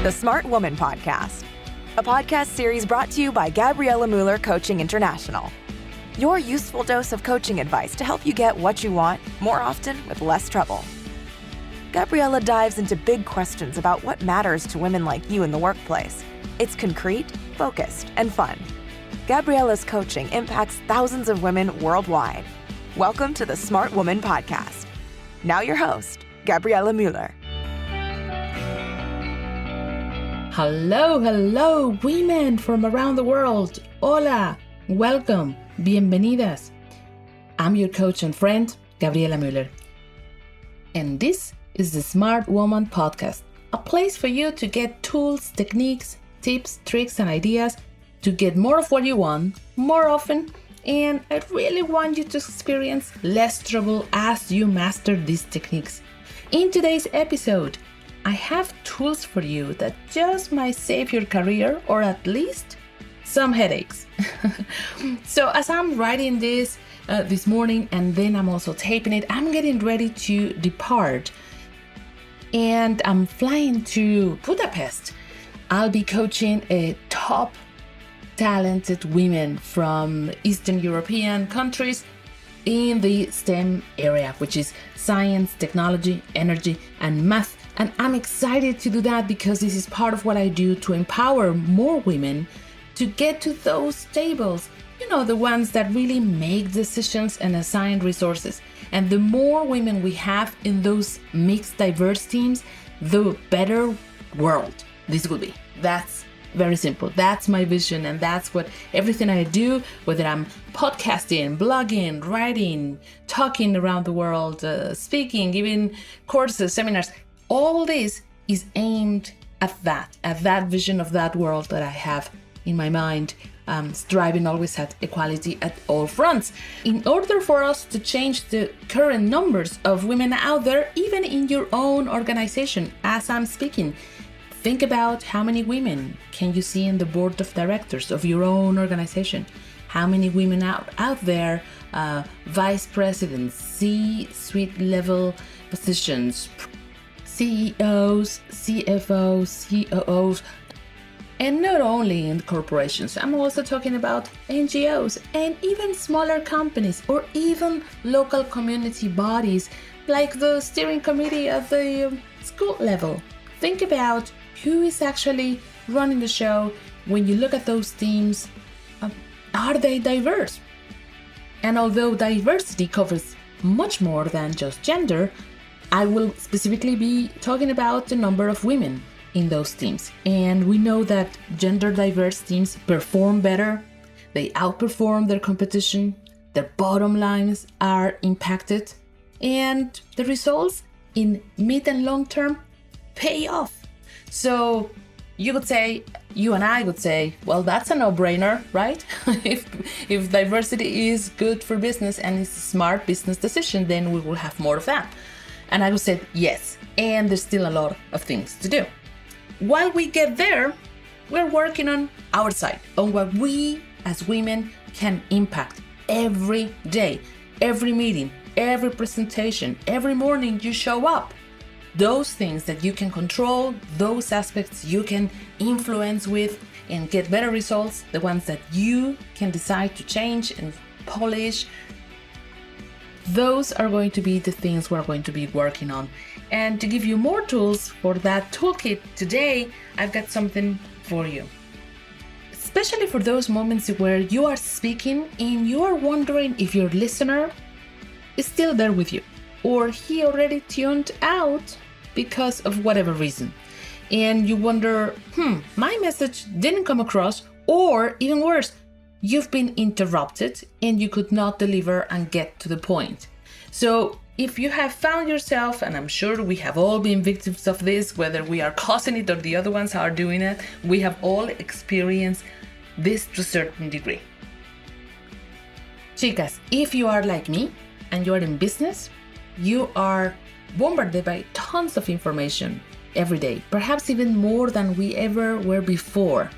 the Smart Woman Podcast, a podcast series brought to you by Gabriela Mueller Coaching International. Your useful dose of coaching advice to help you get what you want more often with less trouble. Gabriela dives into big questions about what matters to women like you in the workplace. It's concrete, focused, and fun. Gabriela's coaching impacts thousands of women worldwide. Welcome to the Smart Woman Podcast. Now your host, Gabriela Mueller. Hello, women from around the world. Hola, welcome, bienvenidas. I'm your coach and friend, Gabriela Mueller. And this is the Smart Woman Podcast, a place for you to get tools, techniques, tips, tricks, and ideas to get more of what you want more often. And I really want you to experience less trouble as you master these techniques. In today's episode, I have tools for you that just might save your career or at least some headaches. So as I'm writing this morning and then I'm also taping it, I'm getting ready to depart and I'm flying to Budapest. I'll be coaching a top talented women from Eastern European countries in the STEM area, which is science, technology, energy, and math. And I'm excited to do that because this is part of what I do to empower more women to get to those tables, the ones that really make decisions and assign resources. And the more women we have in those mixed, diverse teams, the better world this will be. That's very simple. That's my vision, and that's what everything I do, whether I'm podcasting, blogging, writing, talking around the world, speaking, giving courses, seminars, all this is aimed at that vision of that world that I have in my mind, striving always at equality at all fronts. In order for us to change the current numbers of women out there, even in your own organization, as I'm speaking, think about how many women can you see in the board of directors of your own organization? How many women out there, vice presidents, C-suite level positions, CEOs, CFOs, COOs, and not only in corporations. I'm also talking about NGOs and even smaller companies or even local community bodies like the steering committee at the school level. Think about who is actually running the show. When you look at those teams, are they diverse? And although diversity covers much more than just gender, I will specifically be talking about the number of women in those teams. And we know that gender diverse teams perform better, they outperform their competition, their bottom lines are impacted, and the results in mid and long term pay off. So you and I would say, well, that's a no-brainer, right? if diversity is good for business and it's a smart business decision, then we will have more of that. And I would say yes, and there's still a lot of things to do. While we get there, we're working on our side, on what we as women can impact every day, every meeting, every presentation, every morning you show up. Those things that you can control, those aspects you can influence with and get better results, the ones that you can decide to change and polish, those are going to be the things we're going to be working on. And to give you more tools for that toolkit today, I've got something for you. Especially for those moments where you are speaking and you are wondering if your listener is still there with you, or he already tuned out because of whatever reason. And you wonder, my message didn't come across, or even worse, you've been interrupted and you could not deliver and get to the point. So if you have found yourself, and I'm sure we have all been victims of this, whether we are causing it or the other ones are doing it, we have all experienced this to a certain degree. Chicas, if you are like me and you are in business, you are bombarded by tons of information every day, perhaps even more than we ever were before,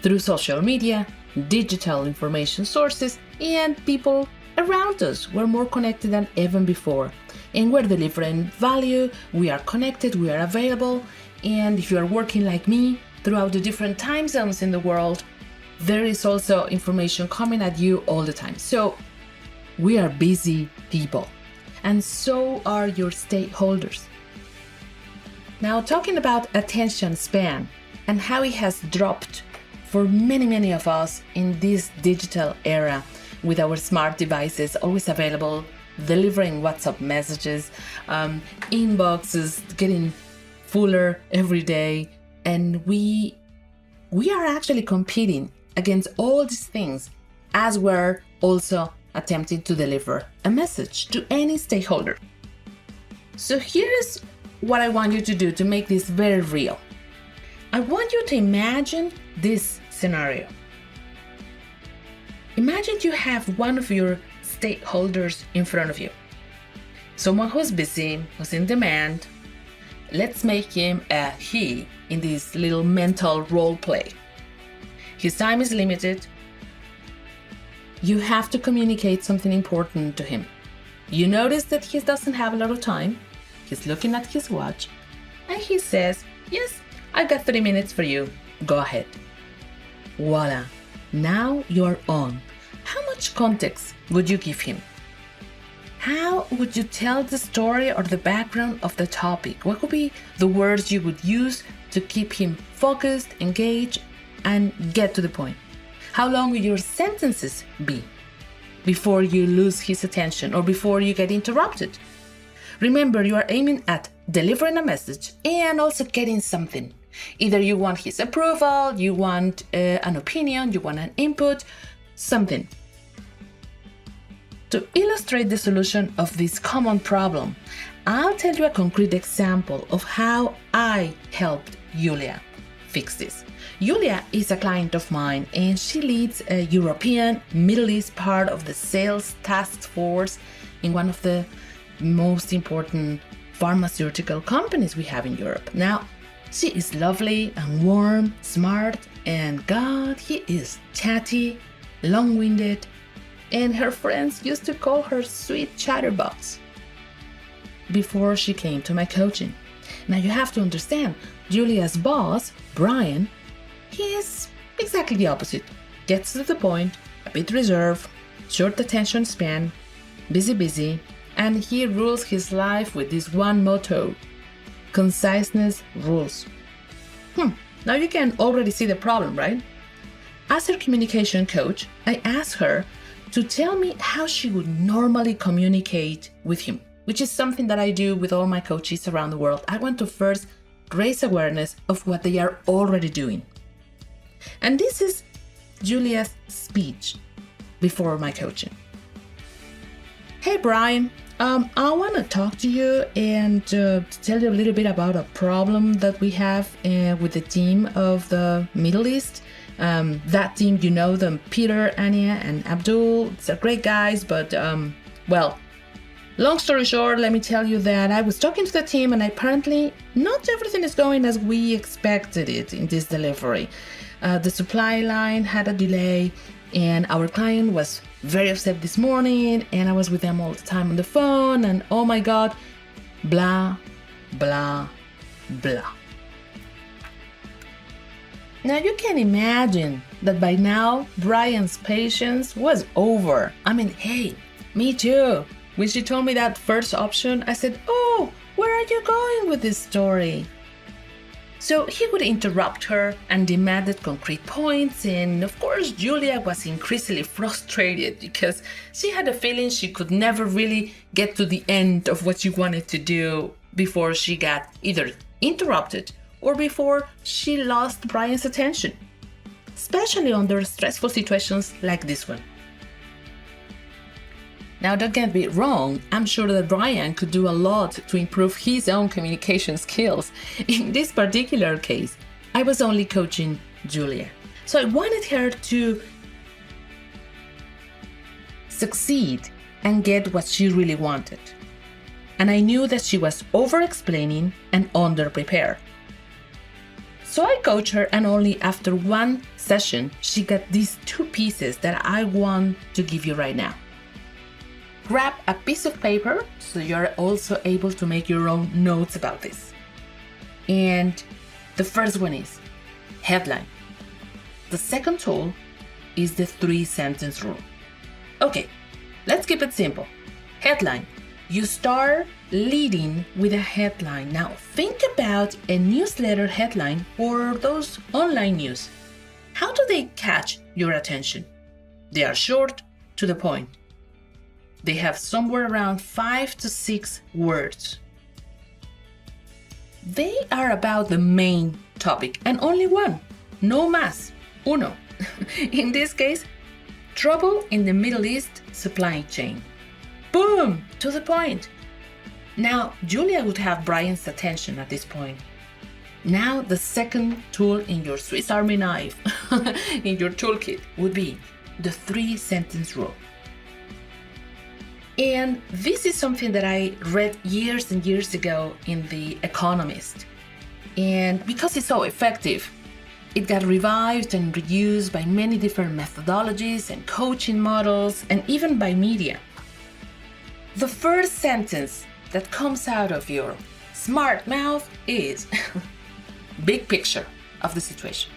through social media, digital information sources, and people around us. We're more connected than ever before, and we're delivering value, we are connected, we are available, And if you are working like me throughout the different time zones in the world, there is also information coming at you all the time. So we are busy people, and so are your stakeholders. Now, talking about attention span and how it has dropped for many of us in this digital era with our smart devices always available, delivering WhatsApp messages, inboxes getting fuller every day, and we are actually competing against all these things as we're also attempting to deliver a message to any stakeholder. So here's what I want you to do to make this very real. I want you to imagine this scenario. Imagine you have one of your stakeholders in front of you. Someone who's busy, who's in demand. Let's make him a he in this little mental role play. His time is limited. You have to communicate something important to him. You notice that he doesn't have a lot of time. He's looking at his watch and he says, "Yes, I've got 30 minutes for you. Go ahead." Voila, now you're on. How much context would you give him? How would you tell the story or the background of the topic? What would be the words you would use to keep him focused, engaged, and get to the point? How long will your sentences be before you lose his attention or before you get interrupted? Remember, you are aiming at delivering a message and also getting something. Either you want his approval, you want an opinion, you want an input, something. To illustrate the solution of this common problem, I'll tell you a concrete example of how I helped Julia fix this. Julia is a client of mine and she leads a European Middle East part of the sales task force in one of the most important pharmaceutical companies we have in Europe. Now, she is lovely and warm, smart, and God, he is chatty, long-winded, and her friends used to call her sweet chatterbox before she came to my coaching. Now you have to understand, Julia's boss, Brian, he is exactly the opposite. Gets to the point, a bit reserved, short attention span, busy, and he rules his life with this one motto: conciseness rules. Now you can already see the problem, right? As her communication coach, I asked her to tell me how she would normally communicate with him, which is something that I do with all my coaches around the world. I want to first raise awareness of what they are already doing. And this is Julia's speech before my coaching. "Hey Brian, I want to talk to you and tell you a little bit about a problem that we have with the team of the Middle East. That team, you know them, Peter, Anya, and Abdul. They're great guys, but well, long story short, let me tell you that I was talking to the team and apparently not everything is going as we expected it in this delivery. The supply line had a delay and our client was very upset this morning and I was with them all the time on the phone and oh my God, blah, blah, blah." Now you can imagine that by now Brian's patience was over. I mean, hey, me too. When she told me that first option, I said, "Oh, where are you going with this story?" So he would interrupt her and demanded concrete points, and of course Julia was increasingly frustrated because she had a feeling she could never really get to the end of what she wanted to do before she got either interrupted or before she lost Brian's attention, especially under stressful situations like this one. Now, don't get me wrong, I'm sure that Brian could do a lot to improve his own communication skills. In this particular case, I was only coaching Julia. So I wanted her to succeed and get what she really wanted. And I knew that she was over-explaining and under-prepared. So I coached her, and only after one session, she got these two pieces that I want to give you right now. Grab a piece of paper so you're also able to make your own notes about this. And The first one is headline. The second tool is the 3-sentence rule. Okay, let's keep it simple. Headline. You start leading with a headline. Now think about a newsletter headline or those online news. How do they catch your attention? They are short, to the point. They have somewhere around 5 to 6 words. They are about the main topic and only one, no más, uno. In this case, trouble in the Middle East supply chain. Boom, to the point. Now, Julia would have Brian's attention at this point. Now, the second tool in your Swiss Army knife, in your toolkit, would be the 3-sentence rule. And this is something that I read years and years ago in The Economist. And because it's so effective, it got revived and reused by many different methodologies and coaching models, and even by media. The first sentence that comes out of your smart mouth is big picture of the situation.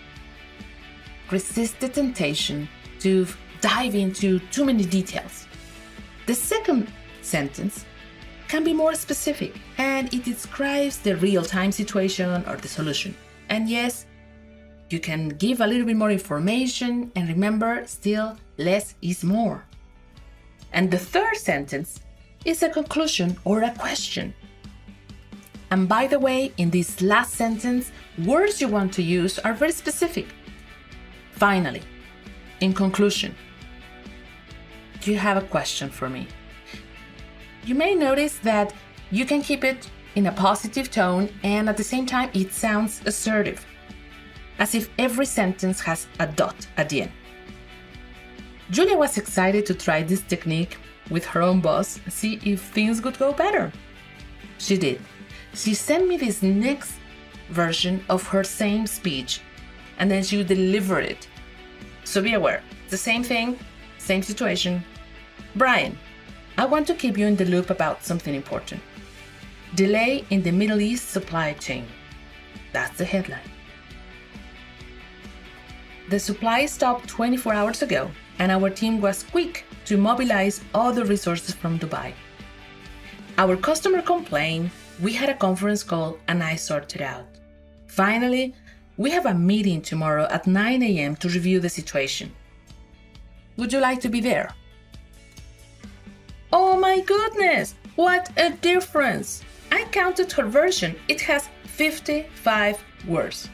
Resist the temptation to dive into too many details. The second sentence can be more specific, and it describes the real-time situation or the solution. And yes, you can give a little bit more information, and remember, still less is more. And the third sentence is a conclusion or a question. And by the way, in this last sentence, words you want to use are very specific. Finally, in conclusion, you have a question for me. You may notice that you can keep it in a positive tone, and at the same time it sounds assertive, as if every sentence has a dot at the end. Julia was excited to try this technique with her own boss and see if things would go better. She did. She sent me this next version of her same speech, and then she would deliver it. So be aware, the same thing, same situation. Brian, I want to keep you in the loop about something important. Delay in the Middle East supply chain. That's the headline. The supply stopped 24 hours ago, and our team was quick to mobilize all the resources from Dubai. Our customer complained, we had a conference call, and I sorted out. Finally, we have a meeting tomorrow at 9 a.m. to review the situation. Would you like to be there? Oh my goodness, what a difference! I counted her version. It has 55 words.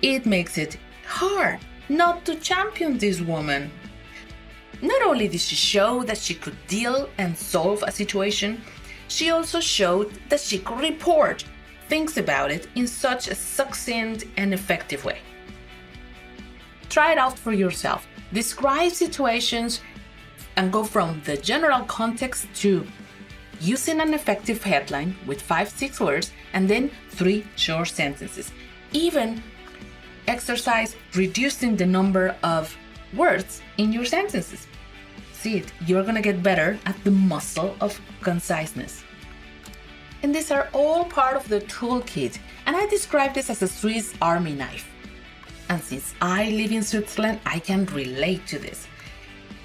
It makes it hard not to champion this woman. Not only did she show that she could deal and solve a situation, she also showed that she could report things about it in such a succinct and effective way. Try it out for yourself. Describe situations and go from the general context to using an effective headline with 5-6 words and then 3 short sentences. Even exercise reducing the number of words in your sentences. See it, you're gonna get better at the muscle of conciseness. And these are all part of the toolkit, and I describe this as a Swiss Army knife. And since I live in Switzerland, I can relate to this.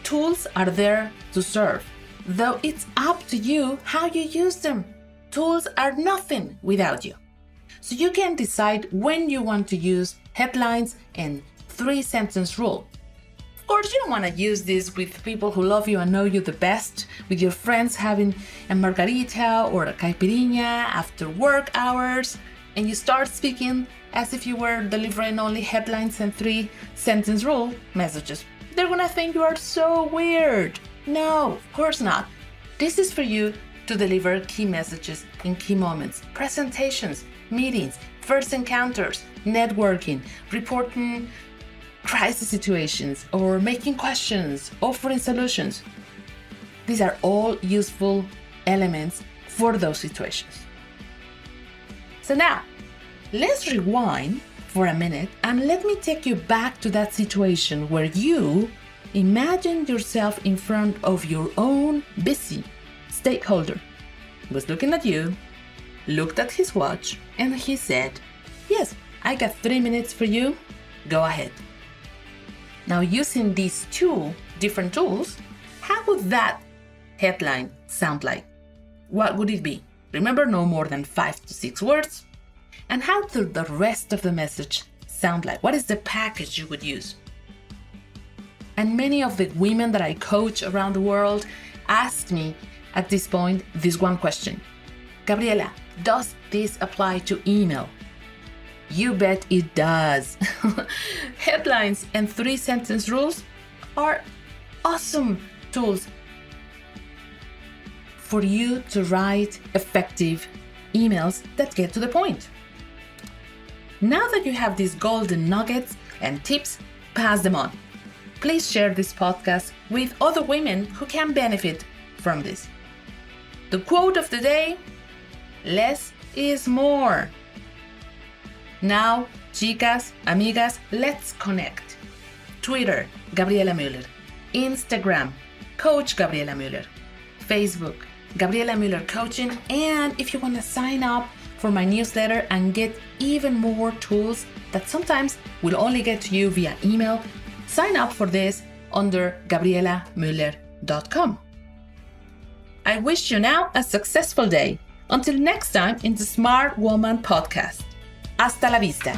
Tools are there to serve, though it's up to you how you use them. Tools are nothing without you. So you can decide when you want to use headlines and 3-sentence rule. Of course, you don't want to use this with people who love you and know you the best, with your friends having a margarita or a caipirinha after work hours, and you start speaking as if you were delivering only headlines and 3-sentence rule messages. They're gonna think you are so weird. No, of course not. This is for you to deliver key messages in key moments, presentations, meetings, first encounters, networking, reporting crisis situations, or making questions, offering solutions. These are all useful elements for those situations. So now, let's rewind for a minute and let me take you back to that situation where you imagined yourself in front of your own busy stakeholder. He was looking at you, looked at his watch, and he said, "Yes, I got 3 minutes for you. Go ahead. Now, using these two different tools, how would that headline sound like? What would it be? Remember, no more than 5 to 6 words. And how does the rest of the message sound like? What is the package you would use? And many of the women that I coach around the world ask me at this point this one question. Gabriela, does this apply to email? You bet it does. Headlines and 3-sentence rules are awesome tools for you to write effective emails that get to the point. Now that you have these golden nuggets and tips, pass them on. Please share this podcast with other women who can benefit from this. The quote of the day, less is more. Now, chicas, amigas, let's connect. Twitter, Gabriela Mueller. Instagram, Coach Gabriela Mueller. Facebook, Gabriela Mueller Coaching. And if you want to sign up for my newsletter and get even more tools that sometimes will only get to you via email, sign up for this under gabrielamueller.com. I wish you now a successful day. Until next time in the Smart Woman Podcast. Hasta la vista.